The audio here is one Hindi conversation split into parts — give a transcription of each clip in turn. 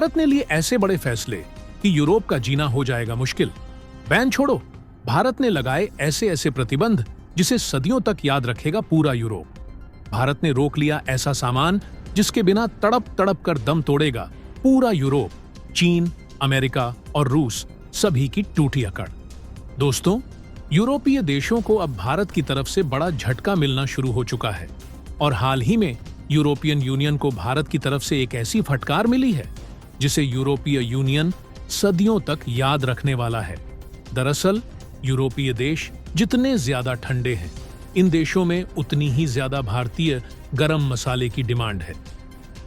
भारत ने लिए ऐसे बड़े फैसले कि यूरोप का जीना हो जाएगा मुश्किल। बैन छोड़ो, भारत ने लगाए ऐसे ऐसे प्रतिबंध जिसे सदियों तक याद रखेगा पूरा यूरोप। भारत ने रोक लिया ऐसा सामान जिसके बिना तड़प तड़प कर दम तोड़ेगा पूरा यूरोप। चीन, अमेरिका और रूस सभी की टूटी अकड़। दोस्तों, यूरोपीय देशों को अब भारत की तरफ से बड़ा झटका मिलना शुरू हो चुका है और हाल ही में यूरोपियन यूनियन को भारत की तरफ से एक ऐसी फटकार मिली है जिसे यूरोपीय यूनियन सदियों तक याद रखने वाला है। दरअसल यूरोपीय देश जितने ज्यादा ठंडे हैं, इन देशों में उतनी ही ज्यादा भारतीय गरम मसाले की डिमांड है।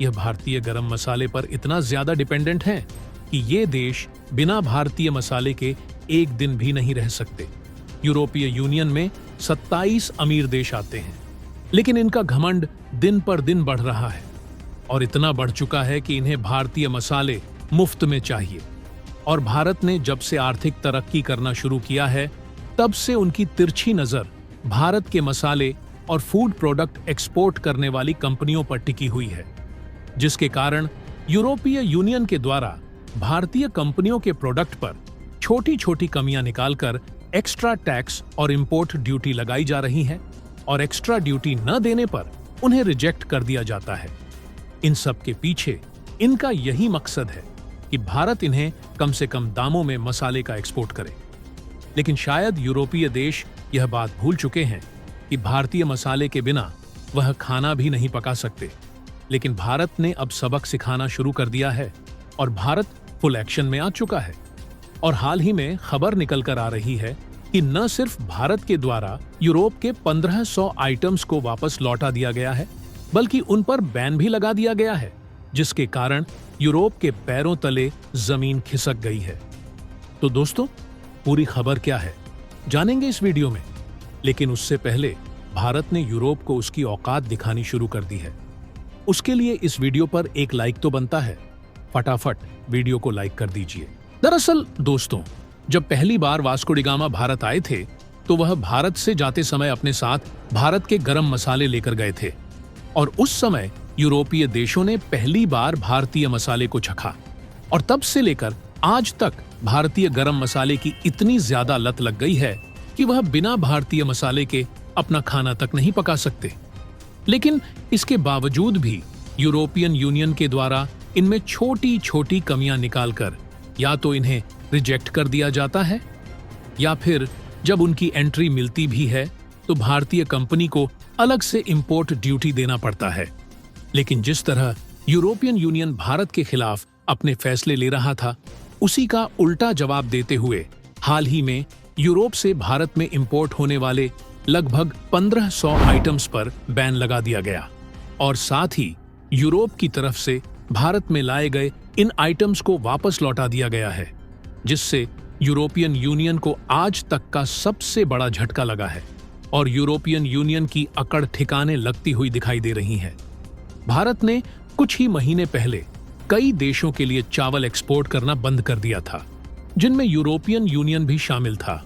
यह भारतीय गरम मसाले पर इतना ज्यादा डिपेंडेंट हैं कि ये देश बिना भारतीय मसाले के एक दिन भी नहीं रह सकते। यूरोपीय यूनियन में 27 अमीर देश आते हैं, लेकिन इनका घमंड दिन पर दिन बढ़ रहा है और इतना बढ़ चुका है कि इन्हें भारतीय मसाले मुफ्त में चाहिए। और भारत ने जब से आर्थिक तरक्की करना शुरू किया है, तब से उनकी तिरछी नजर भारत के मसाले और फूड प्रोडक्ट एक्सपोर्ट करने वाली कंपनियों पर टिकी हुई है, जिसके कारण यूरोपीय यूनियन के द्वारा भारतीय कंपनियों के प्रोडक्ट पर छोटी छोटी कमियां निकालकर एक्स्ट्रा टैक्स और इंपोर्ट ड्यूटी लगाई जा रही है और एक्स्ट्रा ड्यूटी न देने पर उन्हें रिजेक्ट कर दिया जाता है। इन सब के पीछे इनका यही मकसद है कि भारत इन्हें कम से कम दामों में मसाले का एक्सपोर्ट करे। लेकिन शायद यूरोपीय देश यह बात भूल चुके हैं कि भारतीय मसाले के बिना वह खाना भी नहीं पका सकते। लेकिन भारत ने अब सबक सिखाना शुरू कर दिया है और भारत फुल एक्शन में आ चुका है। और हाल ही में खबर निकल कर आ रही है कि न सिर्फ भारत के द्वारा यूरोप के 1500 आइटम्स को वापस लौटा दिया गया है, बल्कि उन पर बैन भी लगा दिया गया है, जिसके कारण यूरोप के पैरों तले जमीन खिसक गई है। तो दोस्तों, पूरी खबर क्या है जानेंगे इस वीडियो में। लेकिन उससे पहले भारत ने यूरोप को उसकी औकात दिखानी शुरू कर दी है। उसके लिए इस वीडियो पर एक लाइक तो बनता है। फटाफट वीडियो को लाइक कर दीजिए। दरअसल दोस्तों, जब पहली बार वास्को डी गामा भारत आए थे, तो वह भारत से जाते समय अपने साथ भारत के गरम मसाले लेकर गए थे और उस समय यूरोपीय देशों ने पहली बार भारतीय मसाले को चखा और तब से लेकर आज तक भारतीय गरम मसाले की इतनी ज्यादा लत लग गई है कि वह बिना भारतीय मसाले के अपना खाना तक नहीं पका सकते। लेकिन इसके बावजूद भी यूरोपियन यूनियन के द्वारा इनमें छोटी छोटी कमियां निकालकर या तो इन्हें रिजेक्ट कर दिया जाता है या फिर जब उनकी एंट्री मिलती भी है तो भारतीय कंपनी को अलग से इंपोर्ट ड्यूटी देना पड़ता है। लेकिन जिस तरह यूरोपियन यूनियन भारत के खिलाफ अपने फैसले ले रहा था, उसी का उल्टा जवाब देते हुए हाल ही में यूरोप से भारत में इंपोर्ट होने वाले लगभग 1500 आइटम्स पर बैन लगा दिया गया और साथ ही यूरोप की तरफ से भारत में लाए गए इन आइटम्स को वापस लौटा दिया गया है, जिससे यूरोपियन यूनियन को आज तक का सबसे बड़ा झटका लगा है और यूरोपियन यूनियन की अकड़ ठिकाने लगती हुई दिखाई दे रही है। भारत ने कुछ ही महीने पहले कई देशों के लिए चावल एक्सपोर्ट करना बंद कर दिया था, जिनमें यूरोपियन यूनियन भी शामिल था।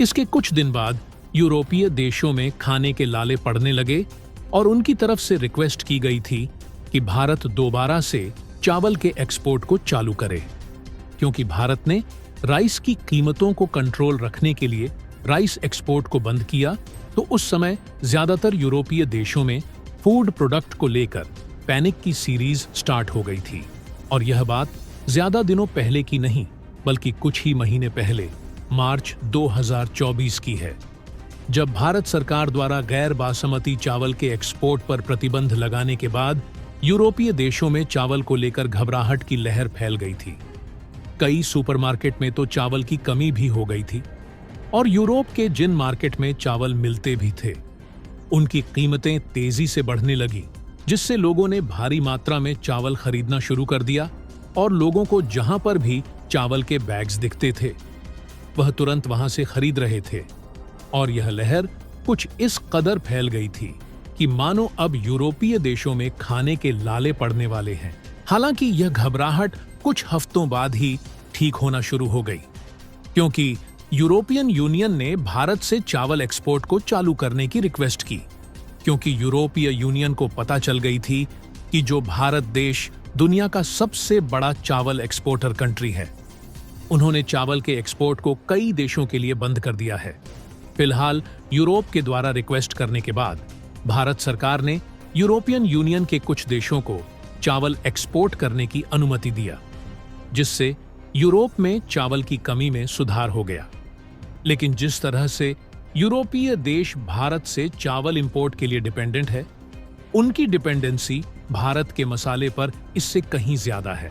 इसके कुछ दिन बाद यूरोपीय देशों में खाने के लाले पड़ने लगे और उनकी तरफ से रिक्वेस्ट की गई थी कि भारत दोबारा से चावल के एक्सपोर्ट को चालू करे, क्योंकि भारत ने राइस की कीमतों को कंट्रोल रखने के लिए राइस एक्सपोर्ट को बंद किया। तो उस समय ज्यादातर यूरोपीय देशों में फूड प्रोडक्ट को लेकर पैनिक की सीरीज स्टार्ट हो गई थी और यह बात ज्यादा दिनों पहले की नहीं, बल्कि कुछ ही महीने पहले मार्च 2024 की है, जब भारत सरकार द्वारा गैर बासमती चावल के एक्सपोर्ट पर प्रतिबंध लगाने के बाद यूरोपीय देशों में चावल को लेकर घबराहट की लहर फैल गई थी। कई सुपरमार्केट में तो चावल की कमी भी हो गई थी और यूरोप के जिन मार्केट में चावल मिलते भी थे, उनकी कीमतें तेजी से बढ़ने लगी, जिससे लोगों ने भारी मात्रा में चावल खरीदना शुरू कर दिया और लोगों को जहां पर भी चावल के बैग्स दिखते थे, वह तुरंत वहां से खरीद रहे थे। और यह लहर कुछ इस कदर फैल गई थी कि मानो अब यूरोपीय देशों में खाने के लाले पड़ने वाले हैं। हालांकि यह घबराहट कुछ हफ्तों बाद ही ठीक होना शुरू हो गई, क्योंकि यूरोपियन यूनियन ने भारत से चावल एक्सपोर्ट को चालू करने की रिक्वेस्ट की, क्योंकि यूरोपीय यूनियन को पता चल गई थी कि जो भारत देश दुनिया का सबसे बड़ा चावल एक्सपोर्टर कंट्री है। उन्होंने चावल के एक्सपोर्ट को कई देशों के लिए बंद कर दिया है। फिलहाल यूरोप के द्वारा रिक्वेस्ट करने के बाद भारत सरकार ने यूरोपियन यूनियन के कुछ देशों को चावल एक्सपोर्ट करने की अनुमति दिया, जिससे यूरोप में चावल की कमी में सुधार हो गया। लेकिन जिस तरह से यूरोपीय देश भारत से चावल इंपोर्ट के लिए डिपेंडेंट है, उनकी डिपेंडेंसी भारत के मसाले पर इससे कहीं ज्यादा है।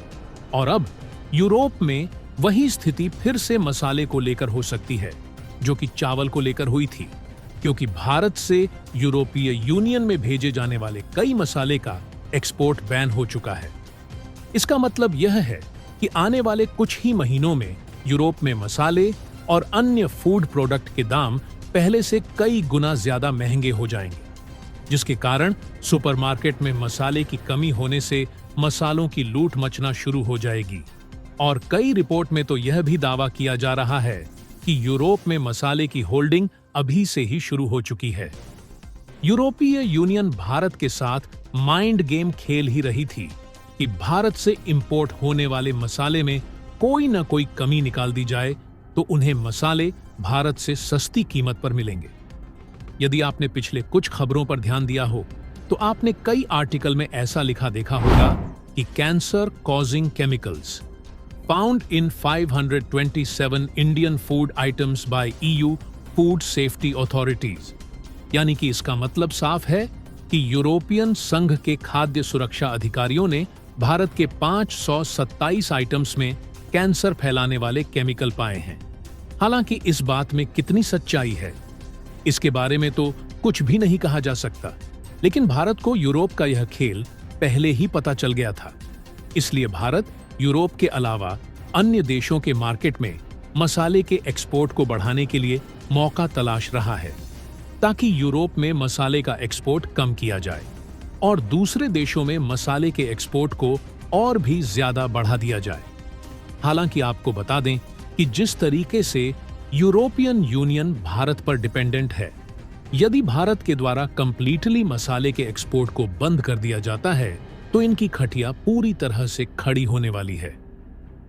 और अब यूरोप में वही स्थिति फिर से मसाले को लेकर हो सकती है जो कि चावल को लेकर हुई थी, क्योंकि भारत से यूरोपीय यूनियन में भेजे जाने वाले कई मसाले का एक्सपोर्ट बैन हो चुका है। इसका मतलब यह है कि आने वाले कुछ ही महीनों में यूरोप में मसाले और अन्य फूड प्रोडक्ट के दाम पहले से कई गुना ज्यादा महंगे हो जाएंगे, जिसके कारण सुपरमार्केट में मसाले की कमी होने से मसालों की लूट मचना शुरू हो जाएगी। और कई रिपोर्ट में तो यह भी दावा किया जा रहा है कि यूरोप में मसाले की होल्डिंग अभी से ही शुरू हो चुकी है। यूरोपीय यूनियन भारत के साथ माइंड गेम खेल ही रही थी कि भारत से इंपोर्ट होने वाले मसाले में कोई न कोई कमी निकाल दी जाए तो उन्हें मसाले भारत से सस्ती कीमत पर मिलेंगे। यदि आपने पिछले कुछ खबरों पर ध्यान दिया हो तो आपने कई आर्टिकल में ऐसा लिखा देखा होगा कि cancer causing chemicals found in 527 Indian food items by EU food safety authorities, यानी कि इसका मतलब साफ है कि यूरोपियन संघ के खाद्य सुरक्षा अधिकारियों ने भारत के 527 आइटम्स में कैंसर फैलाने वाले केमिकल पाए हैं। हालांकि इस बात में कितनी सच्चाई है, इसके बारे में तो कुछ भी नहीं कहा जा सकता, लेकिन भारत को यूरोप का यह खेल पहले ही पता चल गया था। इसलिए भारत यूरोप के अलावा अन्य देशों के मार्केट में मसाले के एक्सपोर्ट को बढ़ाने के लिए मौका तलाश रहा है, ताकि यूरोप में मसाले का एक्सपोर्ट कम किया जाए और दूसरे देशों में मसाले के एक्सपोर्ट को और भी ज्यादा बढ़ा दिया जाए। हालांकि आपको बता दें कि जिस तरीके से यूरोपियन यूनियन भारत पर डिपेंडेंट है, यदि भारत के द्वारा कंप्लीटली मसाले के एक्सपोर्ट को बंद कर दिया जाता है तो इनकी खटिया पूरी तरह से खड़ी होने वाली है,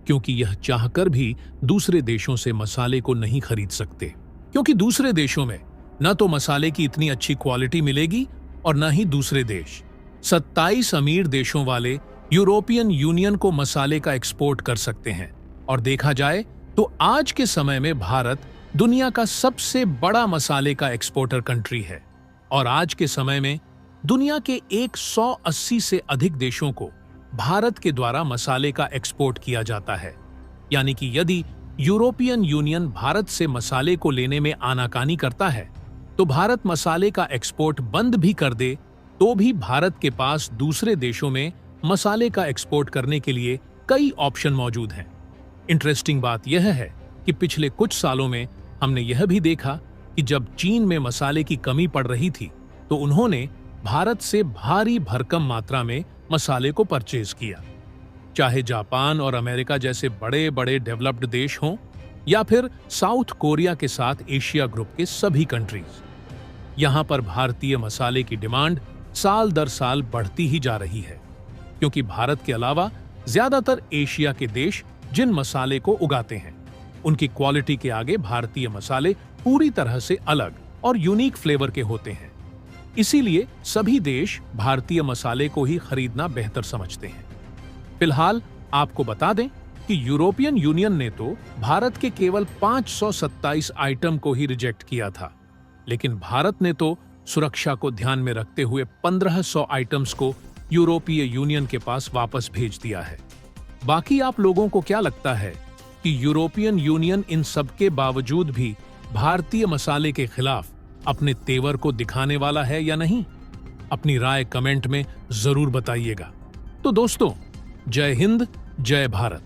क्योंकि यह चाहकर भी दूसरे देशों से मसाले को नहीं खरीद सकते, क्योंकि दूसरे देशों में न तो मसाले की इतनी अच्छी क्वालिटी मिलेगी और न ही दूसरे देश 27 अमीर देशों वाले यूरोपियन यूनियन को मसाले का एक्सपोर्ट कर सकते हैं। और देखा जाए तो आज के समय में भारत दुनिया का सबसे बड़ा मसाले का एक्सपोर्टर कंट्री है और आज के समय में दुनिया के 180 से अधिक देशों को भारत के द्वारा मसाले का एक्सपोर्ट किया जाता है। यानी कि यदि यूरोपियन यूनियन भारत से मसाले को लेने में आनाकानी करता है तो भारत मसाले का एक्सपोर्ट बंद भी कर दे तो भी भारत के पास दूसरे देशों में मसाले का एक्सपोर्ट करने के लिए कई ऑप्शन मौजूद हैं। इंटरेस्टिंग बात यह है कि पिछले कुछ सालों में हमने यह भी देखा कि जब चीन में मसाले की कमी पड़ रही थी तो उन्होंने भारत से भारी भरकम मात्रा में मसाले को परचेज किया। चाहे जापान और अमेरिका जैसे बड़े बड़े डेवलप्ड देश हों या फिर साउथ कोरिया के साथ एशिया ग्रुप के सभी कंट्रीज, यहां पर भारतीय मसाले की डिमांड साल दर साल बढ़ती ही जा रही है, क्योंकि भारत के अलावा ज्यादातर एशिया के देश जिन मसाले को उगाते हैं उनकी क्वालिटी के आगे भारतीय मसाले पूरी तरह से अलग और यूनिक फ्लेवर के होते हैं। इसीलिए सभी देश भारतीय मसाले को ही खरीदना बेहतर समझते हैं। फिलहाल आपको बता दें कि यूरोपियन यूनियन ने तो भारत के केवल 527 आइटम को ही रिजेक्ट किया था, लेकिन भारत ने तो सुरक्षा को ध्यान में रखते हुए 1500 आइटम्स को यूरोपीय यूनियन के पास वापस भेज दिया है। बाकी आप लोगों को क्या लगता है कि यूरोपियन यूनियन इन सब के बावजूद भी भारतीय मसाले के खिलाफ अपने तेवर को दिखाने वाला है या नहीं? अपनी राय कमेंट में जरूर बताइएगा। तो दोस्तों, जय हिंद, जय भारत।